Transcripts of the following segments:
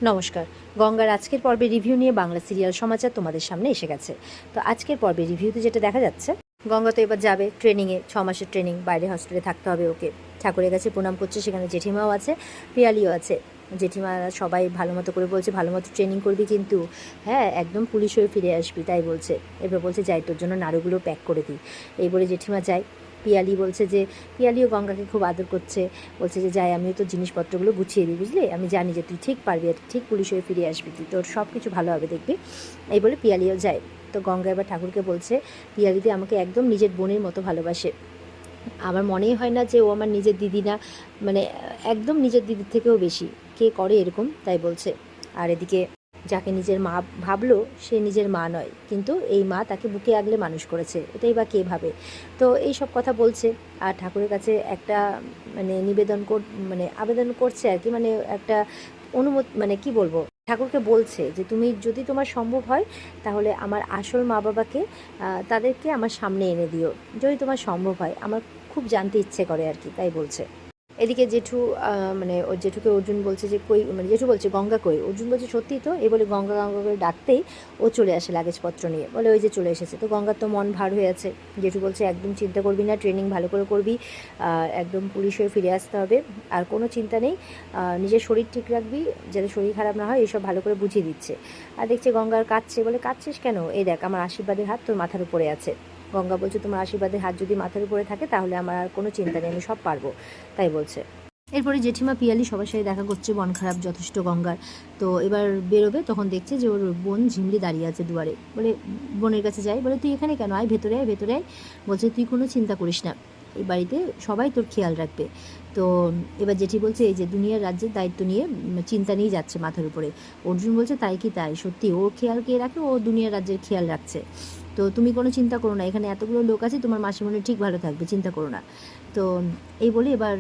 নমস্কার। গঙ্গার আজকের পর্বে রিভিউ নিয়ে বাংলা সিরিয়াল সমাচার তোমাদের সামনে এসে গেছে। তো আজকের পর্বে রিভিউতে যেটা দেখা যাচ্ছে, গঙ্গা তো এবার যাবে ট্রেনিংয়ে, 6 মাসের ট্রেনিং, বাইরে হস্টেলে থাকতে হবে ওকে। ঠাকুরের কাছে প্রণাম করছে, সেখানে জেঠিমাও আছে, পিয়ালিও আছে। জেঠিমা সবাই ভালো মতো করে বলছে, ভালো মতো ট্রেনিং করবি কিন্তু, হ্যাঁ একদম পুলিশ হয়ে ফিরে আসবি, তাই বলছে। এবার বলছে যাই, তোর জন্য নাড়ুগুলো প্যাক করে দিই। এই বলে জেঠিমা যায়। পিয়ালি বলছে যে, পিয়ালিও গঙ্গাকে খুব আদর করছে, বলছে যে যাই, আমিও তো জিনিসপত্রগুলো গুছিয়ে দিই, বুঝলি, আমি জানি যে তুই ঠিক পারবি, আর ঠিক পুলিশ হয়ে ফিরে আসবি, তুই তোর সব কিছু ভালো হবে দেখবি। এই বলে পিয়ালিও যায়। তো গঙ্গা এবার ঠাকুরকে বলছে, পিয়ালিদি আমাকে একদম নিজের বোনের মতো ভালোবাসে, আমার মনেই হয় না যে ও আমার নিজের দিদি না, মানে একদম নিজের দিদির থেকেও বেশি। কে করে এরকম, তাই বলছে। আর এদিকে যাকে নিজের মা ভাবলো, সে নিজের মা নয়, কিন্তু এই মা তাকে বুকে আগলে মানুষ করেছে, এটাই বা কে ভাবে। তো এই সব কথা বলছে। আর ঠাকুরের কাছে একটা মানে মানে আবেদন করছে আর কি, মানে একটা অনুমতি, মানে কি বলবো, ঠাকুরকে বলছে যে তুমি যদি তোমার সম্ভব হয় তাহলে আমার আসল মা বাবাকে, তাদেরকে আমার সামনে এনে দিও, যদি তোমার সম্ভব হয়, আমার খুব জানতে ইচ্ছে করে আর কি, তাই বলছে। এদিকে জেঠু, মানে ওর জেঠুকে অর্জুন বলছে যে কই, মানে জেঠু বলছে গঙ্গা কই, অর্জুন বলছে সত্যি তো, এই বলে গঙ্গা গঙ্গা করে ডাকতেই ও চলে আসে লাগেজপত্র নিয়ে, বলে ওই যে চলে এসেছে। তো গঙ্গার তো মন ভার হয়ে আছে। জেঠু বলছে একদম চিন্তা করবি না, ট্রেনিং ভালো করে করবি, একদম পুলিশ হয়ে ফিরে আসতে হবে, আর কোনো চিন্তা নেই, নিজের শরীর ঠিক রাখবি, যাতে শরীর খারাপ না হয়, এইসব ভালো করে বুঝিয়ে দিচ্ছে। আর দেখছে গঙ্গার কাঁদছে, বলে কাঁদছিস কেন, এই দেখ আমার আশীর্বাদের হাত তোর মাথার উপরে আছে। গঙ্গা বলছে তোমার আশীর্বাদের হাত যদি মাথার উপরে থাকে তাহলে আমার আর কোনো চিন্তা নেই, আমি সব পারবো, তাই বলছে। এরপরে জেঠিমা পিয়ালি সবার সাথে দেখা করছে, মন খারাপ যথেষ্ট গঙ্গার। তো এবার বেরোবে, তখন দেখছে যে ওর বোন ঝিমলি দাঁড়িয়ে আছে দুয়ারে, বলে বোনের কাছে যাই, বলে তুই এখানে কেন, আয় ভেতরে আয় ভেতরে আয়। বলছে তুই কোনো চিন্তা করিস না, এই বাড়িতে সবাই তোর খেয়াল রাখবে। তো এবার জেঠি বলছে এই যে দুনিয়ার রাজ্যের দায়িত্ব নিয়ে চিন্তা নিয়ে যাচ্ছে মাথার উপরে। অর্জুন বলছে তাই কি তাই, সত্যি ওর খেয়াল কে রাখে, ও দুনিয়ার রাজ্যের খেয়াল রাখছে। তো তুমি কোনো চিন্তা করো না, এখানে এতগুলো লোক আছে, তোমার মাসিমণি ঠিক ভালো থাকবে, চিন্তা করো না। তো এই বলে এবার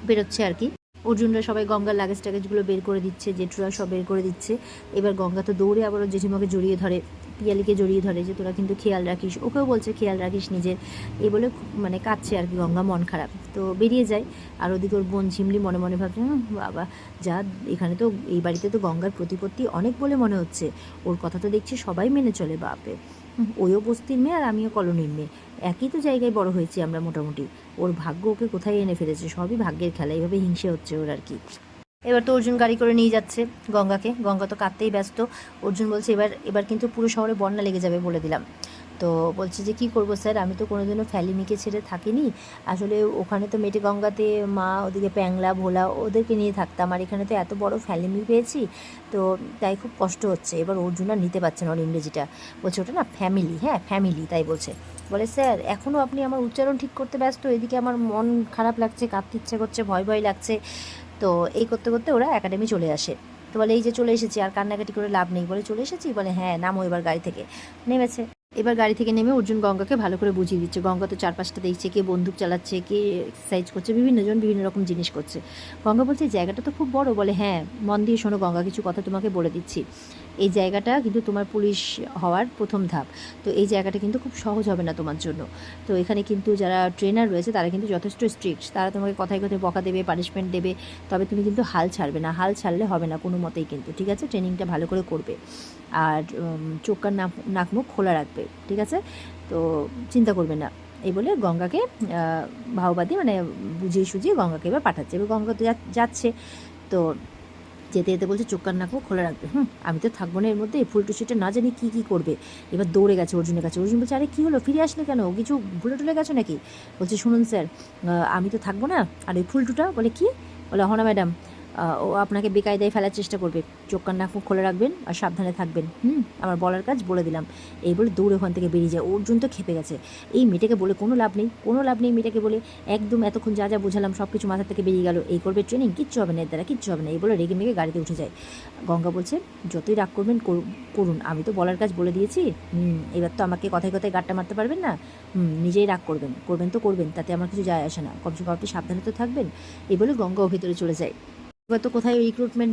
বেরোচ্ছে আর কি। অর্জুনরা সবাই গঙ্গার লাগেজ টাগেজগুলো বের করে দিচ্ছে, জেঠুরা সব বের করে দিচ্ছে। এবার গঙ্গা তো দৌড়ে আবারও জেঠিমাকে জড়িয়ে ধরে, পিয়ালিকে জড়িয়ে ধরে, যে তোরা কিন্তু খেয়াল রাখিস, ওকেও বলছে খেয়াল রাখিস নিজের, এই বলে মানে কাঁদছে আর কি গঙ্গা, মন খারাপ। তো বেরিয়ে যায়। আর ওদিকে ওর বোন ঝিমলি মনে মনে ভাবছে, বাবা যা, এখানে তো এই বাড়িতে তো গঙ্গার প্রতিপত্তি অনেক বলে মনে হচ্ছে, ওর কথা তো দেখছি সবাই মেনে চলে, বাপে ওইও বস্তির মেয়ে আর আমিও কলোনির মেয়ে, একই তো জায়গায় বড় হয়েছি আমরা মোটামুটি, ওর ভাগ্য ওকে কোথায় এনে ফেলেছে, সবই ভাগ্যের খেলা, এইভাবে হিংসে হচ্ছে ওর আর কি। এবার তো অর্জুন গাড়ি করে নিয়ে যাচ্ছে গঙ্গাকে, গঙ্গা তো কাঁদতেই ব্যস্ত। অর্জুন বলছে এবার এবার কিন্তু পুরো শহরে বন্যা লেগে যাবে বলে দিলাম। তো বলছে যে কী করবো স্যার, আমি তো কোনোদিনও ফ্যালিমিকে ছেড়ে থাকিনি, আসলে ওখানে তো মেটে গঙ্গাতে মা, ওদিকে প্যাংলা ভোলা ওদেরকে নিয়ে থাকতাম, আর এখানে তো এত বড় ফ্যালিমি পেয়েছি, তো তাই খুব কষ্ট হচ্ছে। এবার অর্জুন আর নিতে পারছে না ওর ইংরেজিটা, বলছে ওটা না ফ্যামিলি, হ্যাঁ ফ্যামিলি, তাই বলছে। বলে স্যার এখনও আপনি আমার উচ্চারণ ঠিক করতে ব্যস্ত, এদিকে আমার মন খারাপ লাগছে, কাঁদতে ইচ্ছে করছে, ভয় ভয় লাগছে। তো এই করতে করতে ওরা একাডেমি চলে আসে। তো বলে এই যে চলে এসেছি, আর কান্নাকাটি করে লাভ নেই, বলে চলে এসেছি, বলে হ্যাঁ নামো এবার গাড়ি থেকে। নেমেছে। এবার গাড়ি থেকে নেমে অর্জুন গঙ্গাকে ভালো করে বুঝিয়ে দিচ্ছে। গঙ্গা তো চারপাশটা দেখছে, কে বন্দুক চালাচ্ছে, কে এক্সারসাইজ করছে, বিভিন্ন জন বিভিন্ন রকম জিনিস করছে। গঙ্গা বলছে জায়গাটা তো খুব বড়, বলে হ্যাঁ মন দিয়ে শোনো গঙ্গা, কিছু কথা তোমাকে বলে দিচ্ছি, এই জায়গাটা কিন্তু তোমার পুলিশ হওয়ার প্রথম ধাপ, তো এই জায়গাটা কিন্তু খুব সহজ হবে না তোমার জন্য। তো এখানে কিন্তু যারা ট্রেনার রয়েছে তারা কিন্তু যথেষ্ট স্ট্রিক্ট, তারা তোমাকে কথায় কথায় বকা দেবে, পানিশমেন্ট দেবে, তবে তুমি কিন্তু হাল ছাড়বে না, হাল ছাড়লে হবে না কোনো মতেই কিন্তু, ঠিক আছে, ট্রেনিংটা ভালো করে করবে, আর চোখ কান নাক মুখ খোলা রাখবে, ঠিক আছে, তো চিন্তা করবে না। এই বলে গঙ্গাকে ভাওবাদী মানে বুঝিয়ে সুঝিয়ে গঙ্গাকে এবার পাঠাচ্ছে। এবার গঙ্গা তো যাচ্ছে। তো যেতে যেতে বলছে চোখ কান নাক মুখ খোলা রাখবে, আমি তো থাকবো না এর মধ্যে, ফুলটুসিটা না জানি কী কী করবে। এবার দৌড়ে গেছে অর্জুনের কাছে। অর্জুন বলছে আরে কী হলো, ফিরে আসলে কেন, কিছু ভুলে টুলে গেছো নাকি। বলছে শুনুন স্যার, আমি তো থাকবো না, আর ওই ফুলটুটা, বলে কি, বলে হনা ম্যাডাম, ও আপনাকে বেকায়দায় ফেলার চেষ্টা করবে, চোখ কান নাক মুখ খোলা রাখবেন আর সাবধানে থাকবেন, আমার বলার কাজ বলে দিলাম। এই বলে দৌড়ে ওখান থেকে বেরিয়ে যায়। অর্জুন তো খেপে গেছে, এই মেয়েটাকে বলে কোনো লাভ নেই, কোনো লাভ নেই মেয়েটাকে বলে, একদম এতক্ষণ যা যা বোঝালাম সব কিছু মাথা থেকে বেরিয়ে গেল, এই করবে ট্রেনিং, কিচ্ছু হবে না এর দ্বারা, কিচ্ছু হবে না, এই বলে রেগে মেগে গাড়িতে উঠে যায়। গঙ্গা বলছে যতই রাগ করবেন করুন, আমি তো বলার কাজ বলে দিয়েছি, এবার তো আমাকে কথায় কথায় গাঁটটা মারতে পারবেন না, নিজেই রাগ করবেন করবেন তো করবেন, তাতে আমার কিছু যায় আসে না, কমসে কম আপনি সাবধানে তো থাকবেন। এই বলে গঙ্গাও ভেতরে চলে যায়। এবার তো কোথায় রিক্রুটমেন্ট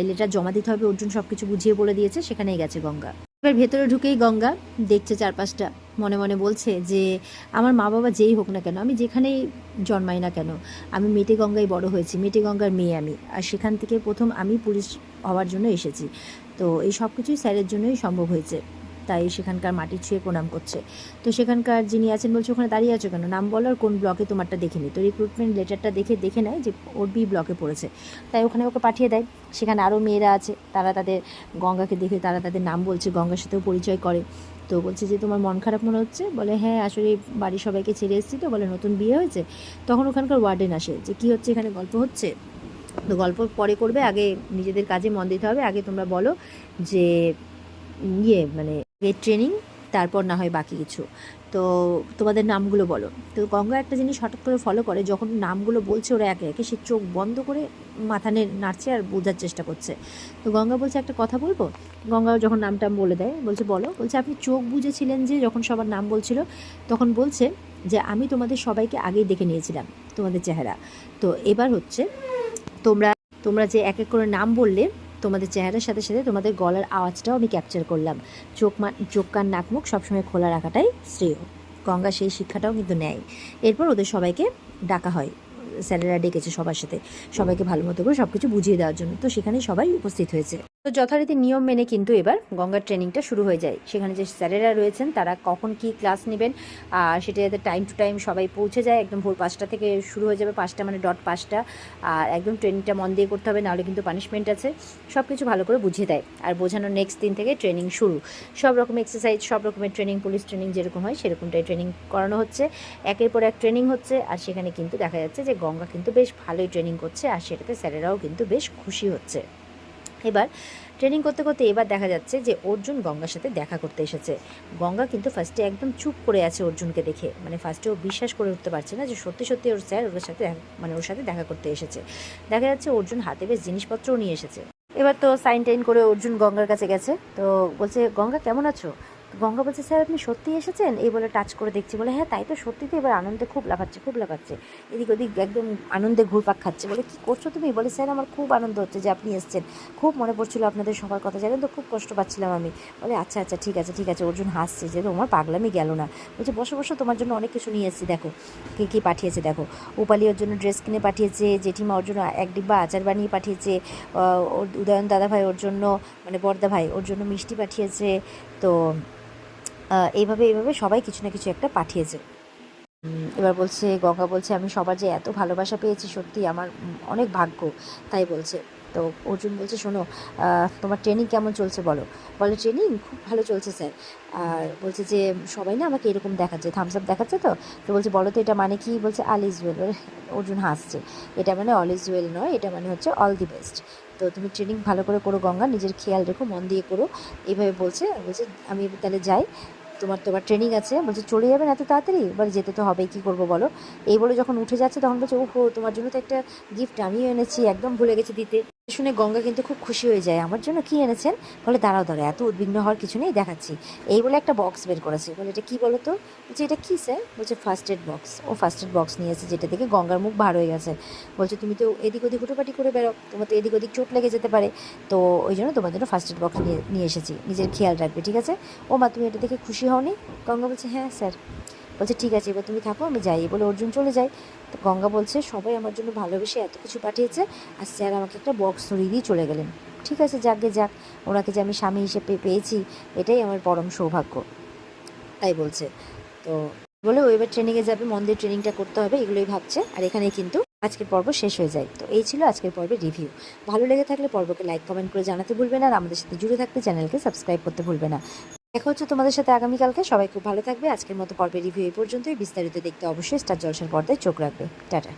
লেটার জমা দিতে হবে, অর্জুন সব কিছু বুঝিয়ে বলে দিয়েছে, সেখানেই গেছে গঙ্গা। এবার ভেতরে ঢুকেই গঙ্গা দেখছে চারপাশটা, মনে মনে বলছে যে আমার মা বাবা যেই হোক না কেন, আমি যেখানেই জন্মাই না কেন, আমি মেটে গঙ্গায় বড় হয়েছি, মেটে গঙ্গার মেয়ে আমি, আর সেখান থেকে প্রথম আমি পুলিশ হওয়ার জন্য এসেছি। তো এই সব কিছুই স্যারের জন্যই সম্ভব হয়েছে, তাই সেখানকার মাটি ছুঁয়ে প্রণাম করছে। তো সেখানকার যিনি আছেন বলছে, ওখানে দাঁড়িয়ে আছো কেন, নাম বলো আর কোন ব্লকে তোমারটা দেখে নিই। তো রিক্রুটমেন্ট লেটারটা দেখে নেয় যে ওর বি ব্লকে পড়েছে, তাই ওখানে ওকে পাঠিয়ে দেয়। সেখানে আরও মেয়েরা আছে, তারা তাদের গঙ্গাকে দেখে তারা তাদের নাম বলছে, গঙ্গার সাথেও পরিচয় করে। তো বলছে যে তোমার মন খারাপ মনে হচ্ছে, বলে হ্যাঁ আসলে বাড়ির সবাইকে ছেড়ে এসেছি, তো বলে নতুন বিয়ে হয়েছে। তখন ওখানকার ওয়ার্ডেন আসে যে কী হচ্ছে এখানে, গল্প হচ্ছে। তো গল্প পরে করবে, আগে নিজেদের কাজে মন দিতে হবে। আগে তোমরা বলো যে মানে ট্রেনিং, তারপর না হয় বাকি কিছু। তো তোমাদের নামগুলো বলো। তো গঙ্গা একটা জিনিস হঠাৎ করে ফলো করে, যখন নামগুলো বলছে ওরা একে একে, সে চোখ বন্ধ করে মাথা নাড়ছে আর বোঝার চেষ্টা করছে। তো গঙ্গা বলছে একটা কথা বলবো। গঙ্গা যখন নামটা বলে দেয়, বলছে বলো। বলছে আপনি চোখ বুঝেছিলেন যে যখন সবার নাম বলছিল, তখন বলছে যে আমি তোমাদের সবাইকে আগেই দেখে নিয়েছিলাম তোমাদের চেহারা। তো এবার হচ্ছে তোমরা যে এক এক করে নাম বললে, তোমাদের চেহারার সাথে সাথে তোমাদের গলার আওয়াজটাও আমি ক্যাপচার করলাম। চোখ কান নাক মুখ সবসময় খোলা রাখাটাই শ্রেয়। গঙ্গা সেই শিক্ষাটাও কিন্তু নেয়। এরপর ওদের সবাইকে ডাকা হয়, স্যারেরা ডেকেছে সবার সাথে, সবাইকে ভালো মতো করে সব কিছু বুঝিয়ে দেওয়ার জন্য। তো সেখানে সবাই উপস্থিত হয়েছে। তো যথারীতি নিয়ম মেনে কিন্তু এবার গঙ্গার ট্রেনিংটা শুরু হয়ে যায়। সেখানে যে স্যারেরা রয়েছেন তারা কখন কি ক্লাস নেবেন, আর সেটা যাতে টাইম টু টাইম সবাই পৌঁছে যায়। একদম ভোর 5টা থেকে শুরু হয়ে যাবে, 5টা মানে ডট 5টা। আর একদম ট্রেনিংটা মন দিয়ে করতে হবে, নাহলে কিন্তু পানিশমেন্ট আছে। সব কিছু ভালো করে বুঝিয়ে দেয়, আর বোঝানোর নেক্সট দিন থেকে ট্রেনিং শুরু। সব রকম এক্সারসাইজ, সব রকমের ট্রেনিং, পুলিশ ট্রেনিং যেরকম হয় সেরকমটাই ট্রেনিং করানো হচ্ছে। একের পর এক ট্রেনিং হচ্ছে, আর সেখানে কিন্তু দেখা যাচ্ছে যে গঙ্গা কিন্তু বেশ ভালোই ট্রেনিং করছে, আর সেটাতে স্যারেরাও কিন্তু বেশ খুশি হচ্ছে। এবার ট্রেনিং করতে করতে এবার দেখা যাচ্ছে যে অর্জুন গঙ্গার সাথে দেখা করতে এসেছে। গঙ্গা কিন্তু ফার্স্টে একদম চুপ করে আছে অর্জুনকে দেখে, মানে ফার্স্টে ও বিশ্বাস করে উঠতে পারছে না যে সত্যি সত্যি ওর স্যার ওর সাথে দেখা করতে এসেছে। দেখা যাচ্ছে অর্জুন হাতে বেশ জিনিসপত্রও নিয়ে এসেছে। এবার তো সাইন টাইন করে অর্জুন গঙ্গার কাছে গেছে। তো বলছে গঙ্গা কেমন আছো। গঙ্গা বলছে স্যার আপনি সত্যি এসেছেন, এই বলে টাচ করে দেখছি। বলে হ্যাঁ তাই তো, সত্যি তো। এবার আনন্দে খুব লাফাচ্ছে, এদিক ওদিক একদম আনন্দে ঘুরপাক খাচ্ছে। বলে কী করছো তুমি। বলে স্যার আমার খুব আনন্দ হচ্ছে যে আপনি এসেছেন, খুব মনে পড়ছিল আপনাদের সবার কথা, জানেন তো খুব কষ্ট পাচ্ছিলাম আমি। বলে আচ্ছা আচ্ছা ঠিক আছে। অর্জুন হাসছে যে তোমার পাগলামি গেল না। বলছে বসো তোমার জন্য অনেক কিছু নিয়ে এসেছি, দেখো কী পাঠিয়েছে দেখো। উপালি ওর জন্য ড্রেস কিনে পাঠিয়েছে, জেঠিমা ওর জন্য 1 ডিব্বা আচার বানিয়ে পাঠিয়েছে, ওর উদয়ন দাদা ভাই ওর জন্য, মানে বড়দা ভাই ওর জন্য মিষ্টি পাঠিয়েছে। তো এইভাবে সবাই কিছু না কিছু একটা পাঠিয়েছে। এবার বলছে গঙ্গা বলছে আমি সবার যে এত ভালোবাসা পেয়েছি, সত্যি আমার অনেক ভাগ্য, তাই বলছে। তো অর্জুন বলছে শোনো, তোমার ট্রেনিং কেমন চলছে বলো। বলে ট্রেনিং খুব ভালো চলছে স্যার। আর বলছে যে সবাই না আমাকে এরকম দেখাচ্ছে, থামস আপ দেখাচ্ছে। তো বলছে বলো তো এটা মানে কি। বলছে অল ইজ ওয়েল। অর্জুন হাসছে, এটা মানে অল ইজ ওয়েল নয়, এটা মানে হচ্ছে অল দি বেস্ট। তো তুমি ট্রেনিং ভালো করে করো গঙ্গা, নিজের খেয়াল রেখো, মন দিয়ে করো, এইভাবে বলছে। আমি তাহলে যাই, তোমার ট্রেনিং আছে। বলছে চলে যাবেন এত তাড়াতাড়ি। বলে যেতে তো হবেই, কী করবো বলো। এই বলে যখন উঠে যাচ্ছে তখন বলছে ওহো তোমার জন্য তো একটা গিফট আমিও এনেছি, একদম ভুলে গেছি দিতে। শুনে গঙ্গা কিন্তু খুব খুশি হয়ে যায়, আমার জন্য কী এনেছেন। বলে দাঁড়াও এত উদ্বিগ্ন হওয়ার কিছু নেই, দেখাচ্ছি। এই বলে একটা বক্স বের করেছে। বলে এটা কী বলো তো। বলছে এটা কী স্যার। বলছে ফার্স্ট এড বক্স। ও ফার্স্ট এড বক্স নিয়ে এসেছে, যেটা থেকে গঙ্গার মুখ ভার হয়ে গেছে। বলছে তুমি তো এদিক ওদিক হুটোপাটি করে বেরো, তোমার তো এদিক ওদিক চোট লেগে যেতে পারে, তো ওই জন্য তোমার জন্য ফার্স্ট এড বক্স নিয়ে এসেছি, নিজের খেয়াল রাখবে ঠিক আছে। ও মা তুমি এটা দেখে খুশি হওনি। গঙ্গা বলছে হ্যাঁ স্যার। বলছে ঠিক আছে এবার তুমি থাকো, আমি যাই। বলে অর্জুন চলে যায়। তো গঙ্গা বলছে সবাই আমার জন্য ভালোবেসে এত কিছু পাঠিয়েছে, আর স্যার আমাকে একটা বক্স ধরিয়ে দিয়ে চলে গেলেন। ঠিক আছে যাক, ওনাকে যে আমি স্বামী হিসেবে পেয়েছি, এটাই আমার পরম সৌভাগ্য, তাই বলছে। তো বলে ও এবার ট্রেনিংয়ে যাবে, মন দিয়ে ট্রেনিংটা করতে হবে, এগুলোই ভাবছে। আর এখানেই কিন্তু আজকের পর্ব শেষ হয়ে যায়। তো এই ছিল আজকের পর্বের রিভিউ। ভালো লেগে থাকলে পর্বকে লাইক কমেন্ট করে জানাতে ভুলবে না, আর আমাদের সাথে জুড়ে থাকতে চ্যানেলকে সাবস্ক্রাইব করতে ভুলবে না। দেখা হচ্ছে তোমাদের সাথে আগামীকালকে। সবাই খুব ভালো থাকবে। আজকের মতো পর্বের রিভিউ এই পর্যন্তই। বিস্তারিত দেখতে অবশ্যই স্টার জলসার পর্দায় চোখ রাখবে। টাটা।